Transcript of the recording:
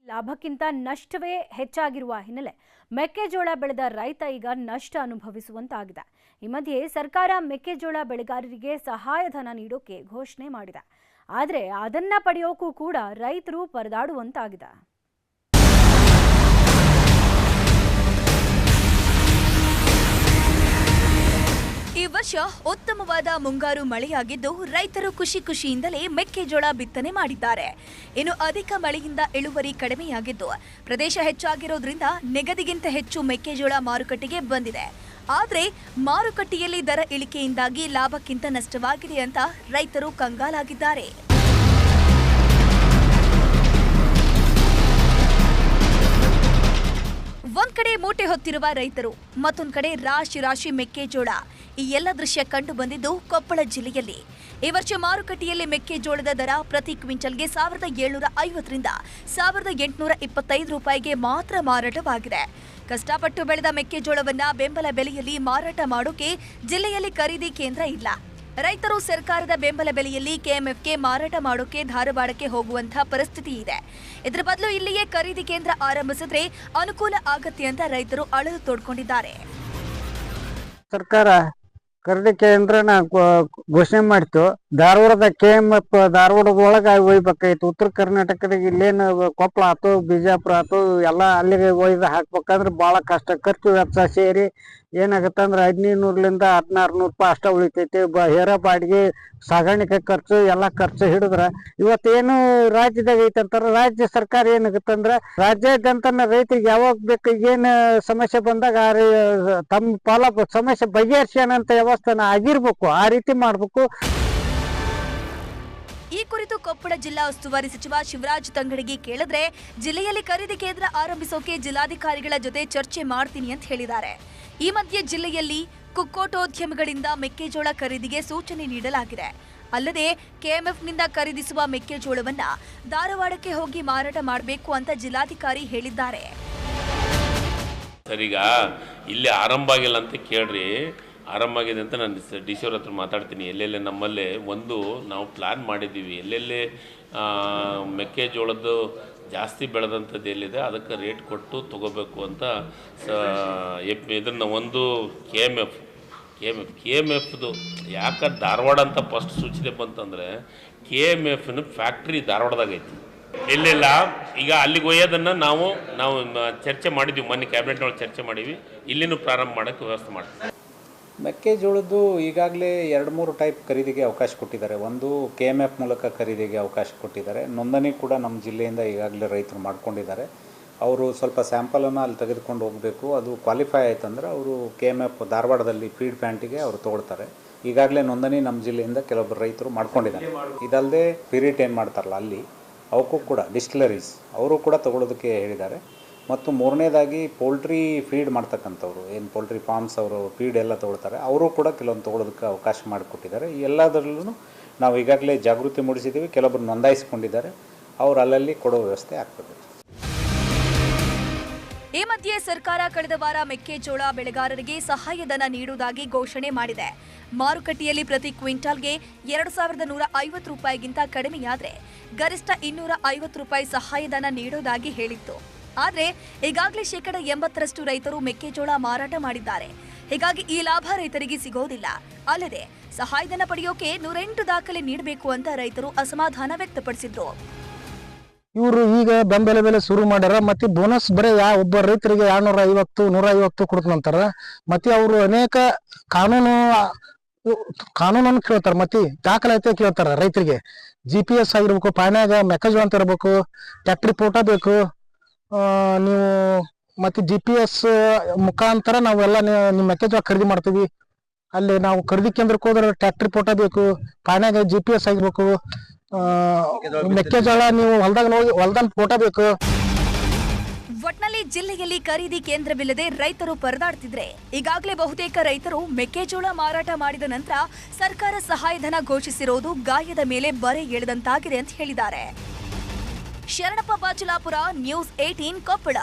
ಲಾಭಕ್ಕಿಂತ ನಷ್ಟವೇ ಹೆಚ್ಚಾಗಿರುವ ಹಿನ್ನೆಲೆ ಮೆಕ್ಕೆಜೋಳ ಬೆಳೆದ ರೈತ ಈಗ ನಷ್ಟ ಅನುಭವಿಸುವಂತಾಗಿದೆ. ಈ ಮಧ್ಯೆ ಸರ್ಕಾರ ಮೆಕ್ಕೆಜೋಳ ಬೆಳೆಗಾರರಿಗೆ ಸಹಾಯಧನ ನೀಡೋಕೆ ಘೋಷಣೆ ಮಾಡಿದೆ. ಆದರೆ ಅದನ್ನ ಪಡೆಯೋಕೂ ಕೂಡ ರೈತರು ಪರದಾಡುವಂತಾಗಿದೆ. ಈ ವರ್ಷ ಉತ್ತಮವಾದ ಮುಂಗಾರು ಮಳೆಯಾಗಿದ್ದು ರೈತರು ಖುಷಿಯಿಂದಲೇ ಮೆಕ್ಕೆಜೋಳ ಬಿತ್ತನೆ ಮಾಡಿದ್ದಾರೆ. ಇನ್ನು ಅಧಿಕ ಮಳೆಯಿಂದ ಇಳುವರಿ ಕಡಿಮೆಯಾಗಿದ್ದು ಪ್ರದೇಶ ಹೆಚ್ಚಾಗಿರೋದ್ರಿಂದ ನಿಗದಿಗಿಂತ ಹೆಚ್ಚು ಮೆಕ್ಕೆಜೋಳ ಮಾರುಕಟ್ಟೆಗೆ ಬಂದಿದೆ. ಆದರೆ ಮಾರುಕಟ್ಟೆಯಲ್ಲಿ ದರ ಇಳಿಕೆಯಿಂದಾಗಿ ಲಾಭಕ್ಕಿಂತ ನಷ್ಟವಾಗಿದೆ ಅಂತ ರೈತರು ಕಂಗಾಲಾಗಿದ್ದಾರೆ. ಒಂದ್ ಕಡೆ ಮೂಟೆ ಹೊತ್ತಿರುವ ರೈತರು, ಮತ್ತೊಂದು ಕಡೆ ರಾಶಿ ಮೆಕ್ಕೆಜೋಳ. ಈ ಎಲ್ಲ ದೃಶ್ಯ ಕಂಡು ಬಂದಿದ್ದು ಕೊಪ್ಪಳ ಜಿಲ್ಲೆಯಲ್ಲಿ. ಈ ವರ್ಷ ಮಾರುಕಟ್ಟೆಯಲ್ಲಿ ಮೆಕ್ಕೆಜೋಳದ ದರ ಪ್ರತಿ ಕ್ವಿಂಟಲ್ಗೆ 1750 ರಿಂದ 1825 ರೂಪಾಯಿಗೆ ಮಾತ್ರ ಮಾರಾಟವಾಗಿದೆ. ಕಷ್ಟಪಟ್ಟು ಬೆಳೆದ ಮೆಕ್ಕೆಜೋಳವನ್ನ ಬೆಂಬಲ ಬೆಲೆಯಲ್ಲಿ ಮಾರಾಟ ಮಾಡೋಕೆ ಜಿಲ್ಲೆಯಲ್ಲಿ ಖರೀದಿ ಕೇಂದ್ರ ಇಲ್ಲ. ರೈತರು ಸರ್ಕಾರದ ಬೆಂಬಲ ಬೆಲೆಯಲ್ಲಿ ಕೆಎಂಎಫ್ಗೆ ಮಾರಾಟ ಮಾಡೋಕೆ ಧಾರವಾಡಕ್ಕೆ ಹೋಗುವಂತಹ ಪರಿಸ್ಥಿತಿ ಇದೆ. ಇದರ ಬದಲು ಇಲ್ಲಿಯೇ ಖರೀದಿ ಕೇಂದ್ರ ಆರಂಭಿಸಿದ್ರೆ ಅನುಕೂಲ ಆಗತ್ತೆ ಅಂತ ರೈತರು ಅಳಲು ತೋಡ್ಕೊಂಡಿದ್ದಾರೆ. ಸರ್ಕಾರ ಖರೀದಿ ಕೇಂದ್ರನ ಘೋಷಣೆ ಮಾಡಿತ್ತು. ಧಾರವಾಡದ ಕೆಎಂಎಫ್ ಧಾರವಾಡದೊಳಗೆ ಒಯ್ಬೇಕಾಯ್ತು. ಉತ್ತರ ಕರ್ನಾಟಕದಾಗ ಇಲ್ಲೇನು ಕೊಪ್ಪಳ ಆಯ್ತು, ಬಿಜಾಪುರ ಆಯ್ತು, ಎಲ್ಲ ಅಲ್ಲಿಗೆ ಒಯ್ದು ಹಾಕ್ಬೇಕಂದ್ರೆ ಭಾಳ ಕಷ್ಟ. ಖರ್ಚು ವೆಚ್ಚ ಸೇರಿ ಏನಾಗತ್ತಂದ್ರೆ 1500ರಿಂದ 1600 ರೂಪಾಯಿ ಅಷ್ಟ ಉಳಿತೈತಿ. ಹೇರ ಬಾಡಿಗೆ, ಸಾಗಾಣಿಕೆ ಖರ್ಚು ಎಲ್ಲ ಖರ್ಚು ಹಿಡಿದ್ರೆ ಇವತ್ತೇನು ರಾಜ್ಯದಾಗ ಐತಂತಾರ. ರಾಜ್ಯ ಸರ್ಕಾರ ಏನಾಗತ್ತಂದ್ರೆ ರಾಜ್ಯಾದ್ಯಂತ ರೈತರಿಗೆ ಯಾವಾಗ ಬೇಕು ಏನು ಸಮಸ್ಯೆ ಬಂದಾಗ ತಮ್ಮ ಪಾಲ ಸಮಸ್ಯೆ ಬಗೆಹರಿಸ್ಯಾನಂತ ವ್ಯವಸ್ಥೆನ ಆಗಿರ್ಬೇಕು. ಆ ರೀತಿ ಮಾಡ್ಬೇಕು. ಈ ಕುರಿತು ಕೊಪ್ಪಳ ಜಿಲ್ಲಾ ಉಸ್ತುವಾರಿ ಸಚಿವ ಶಿವರಾಜ್ ತಂಗಡಗಿ ಕೇಳಿದ್ರೆ ಜಿಲ್ಲೆಯಲ್ಲಿ ಖರೀದಿ ಕೇಂದ್ರ ಆರಂಭಿಸೋಕೆ ಜಿಲ್ಲಾಧಿಕಾರಿಗಳ ಜೊತೆ ಚರ್ಚೆ ಮಾಡ್ತೀನಿ ಅಂತ ಹೇಳಿದ್ದಾರೆ. ಈ ಮಧ್ಯೆ ಜಿಲ್ಲೆಯಲ್ಲಿ ಕುಕ್ಕೋಟೋದ್ಯಮಿಗಳಿಂದ ಮೆಕ್ಕೆಜೋಳ ಖರೀದಿಗೆ ಸೂಚನೆ ನೀಡಲಾಗಿದೆ. ಅಲ್ಲದೆ ಕೆಎಂಎಫ್ನಿಂದ ಖರೀದಿಸುವ ಮೆಕ್ಕೆಜೋಳವನ್ನ ಧಾರವಾಡಕ್ಕೆ ಹೋಗಿ ಮಾರಾಟ ಮಾಡಬೇಕು ಅಂತ ಜಿಲ್ಲಾಧಿಕಾರಿ ಹೇಳಿದ್ದಾರೆ. ಸರಿಗ ಇಲ್ಲಿ ಆರಂಭ ಆಗಿಲ್ಲ ಅಂತ ಕೇಳ್ರಿ. ಆರಂಭ ಆಗಿದೆ ಅಂತ ನಾನು ಡಿ.ಸಿ ಅವ್ರ ಹತ್ರ ಮಾತಾಡ್ತೀನಿ. ಎಲ್ಲೆಲ್ಲೇ ನಮ್ಮಲ್ಲೇ ನಾವು ಪ್ಲ್ಯಾನ್ ಮಾಡಿದ್ದೀವಿ. ಎಲ್ಲೆಲ್ಲಿ ಮೆಕ್ಕೆಜೋಳದ್ದು ಜಾಸ್ತಿ ಬೆಳೆದಂಥದ್ದು ಎಲ್ಲಿದೆ ಅದಕ್ಕೆ ರೇಟ್ ಕೊಟ್ಟು ತೊಗೋಬೇಕು ಅಂತ ಇದನ್ನು ಒಂದು ಕೆ ಎಮ್ ಎಫ್ದು ಯಾಕೆ ಧಾರವಾಡ ಅಂತ ಫಸ್ಟ್ ಸೂಚನೆ ಬಂತಂದರೆ KMFನ ಫ್ಯಾಕ್ಟ್ರಿ ಧಾರವಾಡದಾಗೈತಿ. ಇಲ್ಲೆಲ್ಲ ಈಗ ಅಲ್ಲಿಗೆ ಒಯ್ಯೋದನ್ನು ನಾವು ಚರ್ಚೆ ಮಾಡಿದ್ವಿ. ಮೊನ್ನೆ ಕ್ಯಾಬಿನೆಟ್ನೊಳಗೆ ಚರ್ಚೆ ಮಾಡೀವಿ. ಇಲ್ಲಿನೂ ಪ್ರಾರಂಭ ಮಾಡೋಕ್ಕೆ ವ್ಯವಸ್ಥೆ ಮಾಡ್ತೀವಿ. ಮೆಕ್ಕೆಜೋಳದ್ದು ಈಗಾಗಲೇ 2-3 ಟೈಪ್ ಖರೀದಿಗೆ ಅವಕಾಶ ಕೊಟ್ಟಿದ್ದಾರೆ. ಒಂದು KMF ಮೂಲಕ ಖರೀದಿಗೆ ಅವಕಾಶ ಕೊಟ್ಟಿದ್ದಾರೆ. ನೋಂದಣಿ ಕೂಡ ನಮ್ಮ ಜಿಲ್ಲೆಯಿಂದ ಈಗಾಗಲೇ ರೈತರು ಮಾಡ್ಕೊಂಡಿದ್ದಾರೆ. ಅವರು ಸ್ವಲ್ಪ ಸ್ಯಾಂಪಲನ್ನು ಅಲ್ಲಿ ತೆಗೆದುಕೊಂಡು ಹೋಗಬೇಕು. ಅದು ಕ್ವಾಲಿಫೈ ಆಯ್ತಂದ್ರೆ ಅವರು KMF ಧಾರವಾಡದಲ್ಲಿ ಫೀಡ್ ಪ್ಯಾಂಟಿಗೆ ಅವರು ತೊಗೊಳ್ತಾರೆ. ಈಗಾಗಲೇ ನೋಂದಣಿ ನಮ್ಮ ಜಿಲ್ಲೆಯಿಂದ ಕೆಲವೊಬ್ಬರು ರೈತರು ಮಾಡ್ಕೊಂಡಿದ್ದಾರೆ. ಇದಲ್ಲದೆ ಪಿರಿಟ್ ಏನು ಮಾಡ್ತಾರಲ್ಲ ಅಲ್ಲಿ ಅವಕ್ಕೂ ಕೂಡ ಡಿಸ್ಟಿಲರೀಸ್ ಅವರು ಕೂಡ ತೊಗೊಳೋದಕ್ಕೆ ಹೇಳಿದ್ದಾರೆ. ಮತ್ತು ಮೂರನೇದಾಗಿ ಪೋಲ್ಟ್ರಿ ಫೀಡ್ ಮಾಡ್ತಕ್ಕಂಥವ್ರು ಏನು ಪೋಲ್ಟ್ರಿ ಫಾರ್ಮ್ಸ್ ಅವರು ಫೀಡ್ ಎಲ್ಲ ತೊಗೊಳ್ತಾರೆ, ಅವರು ಕೂಡ ಕೆಲವೊಂದು ತೊಗೊಳೋದಕ್ಕೆ ಅವಕಾಶ ಮಾಡಿಕೊಟ್ಟಿದ್ದಾರೆ. ಈ ಎಲ್ಲದರಲ್ಲೂ ನಾವು ಈಗಾಗಲೇ ಜಾಗೃತಿ ಮೂಡಿಸಿದ್ದೀವಿ. ಕೆಲವೊಬ್ಬರು ನೋಂದಾಯಿಸಿಕೊಂಡಿದ್ದಾರೆ. ಅವರು ಅಲ್ಲಲ್ಲಿ ಕೊಡೋ ವ್ಯವಸ್ಥೆ ಆಗ್ತದೆ. ಈ ಮಧ್ಯೆ ಸರ್ಕಾರ ಕಳೆದ ವಾರ ಮೆಕ್ಕೆಜೋಳ ಬೆಳೆಗಾರರಿಗೆ ಸಹಾಯಧನ ನೀಡುವುದಾಗಿ ಘೋಷಣೆ ಮಾಡಿದೆ. ಮಾರುಕಟ್ಟೆಯಲ್ಲಿ ಪ್ರತಿ ಕ್ವಿಂಟಾಲ್ಗೆ 2150 ರೂಪಾಯಿಗಿಂತ ಕಡಿಮೆಯಾದರೆ ಗರಿಷ್ಠ 250 ರೂಪಾಯಿ ಸಹಾಯಧನ ನೀಡುವುದಾಗಿ ಹೇಳಿತ್ತು. ಆದರೆ ಈಗಾಗಲೇ 80% ರೈತರು ಮೆಕ್ಕೆಜೋಳ ಮಾರಾಟ ಮಾಡಿದ್ದಾರೆ. ಹೀಗಾಗಿ ಈ ಲಾಭ ರೈತರಿಗೆ ಸಿಗೋದಿಲ್ಲ. ಅಲ್ಲದೆ ಸಹಾಯಧನ ಪಡೆಯೋಕೆ 108 ದಾಖಲೆ ನೀಡಬೇಕು ಅಂತ ರೈತರು ಅಸಮಾಧಾನ ವ್ಯಕ್ತಪಡಿಸಿದ್ರು. ಇವರು ಈಗ ಬೆಂಬಲ ಬೆಲೆ ಶುರು ಮಾಡ್ಯಾರ. ಮತ್ತೆ ಬೋನಸ್ ಬರೀ ಒಬ್ಬ ರೈತರಿಗೆ 250-150 ಕೊಡ್ತಂತಾರ. ಮತ್ತೆ ಅವರು ಅನೇಕ ಕಾನೂನನ್ನು ಕೇಳ್ತಾರ. ಮತ್ತೆ ದಾಖಲಾತಿ ಕೇಳ್ತಾರ. ರೈತರಿಗೆ GPS ಆಗಿರ್ಬೇಕು, ಪಾನ್ಯಾಗ ಮೆಕ್ಕೆಜೋಳ ಅಂತ ಇರ್ಬೇಕು, ಟ್ಯಾಕ್ಟ್ರಿ ಫೋಟೋ ಬೇಕು. ನೀವು ಮತ್ತೆ GPS ಮುಖಾಂತರ ನಾವೆಲ್ಲ ನಿಮ್ಮ ಮೆಕ್ಕೆಜೋಳ ಖರೀದಿ ಮಾಡ್ತೀವಿ. ಅಲ್ಲಿ ನಾವು ಖರೀದಿ ಕೇಂದ್ರಕ್ಕೆ ಹೋದ್ರೆ ಟ್ಯಾಕ್ಟ್ರಿ ಫೋಟೋ ಬೇಕು, ಪಾನ್ಯಾಗ GPS ಆಗಿರ್ಬೇಕು, ಮೆಕ್ಕೆಜೋಳ ನೀವು ಹೊಲ್ದಾಗ ಫೋಟೋ ಬೇಕು. ಒಟ್ನಲ್ಲಿ ಜಿಲ್ಲೆಯಲ್ಲಿ ಖರೀದಿ ಕೇಂದ್ರವಿಲ್ಲದೆ ರೈತರು ಪರದಾಡ್ತಿದ್ರೆ ಈಗಾಗಲೇ ಬಹುತೇಕ ರೈತರು ಮೆಕ್ಕೆಜೋಳ ಮಾರಾಟ ಮಾಡಿದ ನಂತರ ಸರ್ಕಾರ ಸಹಾಯಧನ ಘೋಷಿಸಿರೋದು ಗಾಯದ ಮೇಲೆ ಬರೆ ಎಳೆದಂತಾಗಿದೆ ಅಂತ ಹೇಳಿದ್ದಾರೆ. ಶರಣಪ್ಪ ಬಾಚಲಾಪುರ, ನ್ಯೂಸ್ 18 ಕೊಪ್ಪಳ.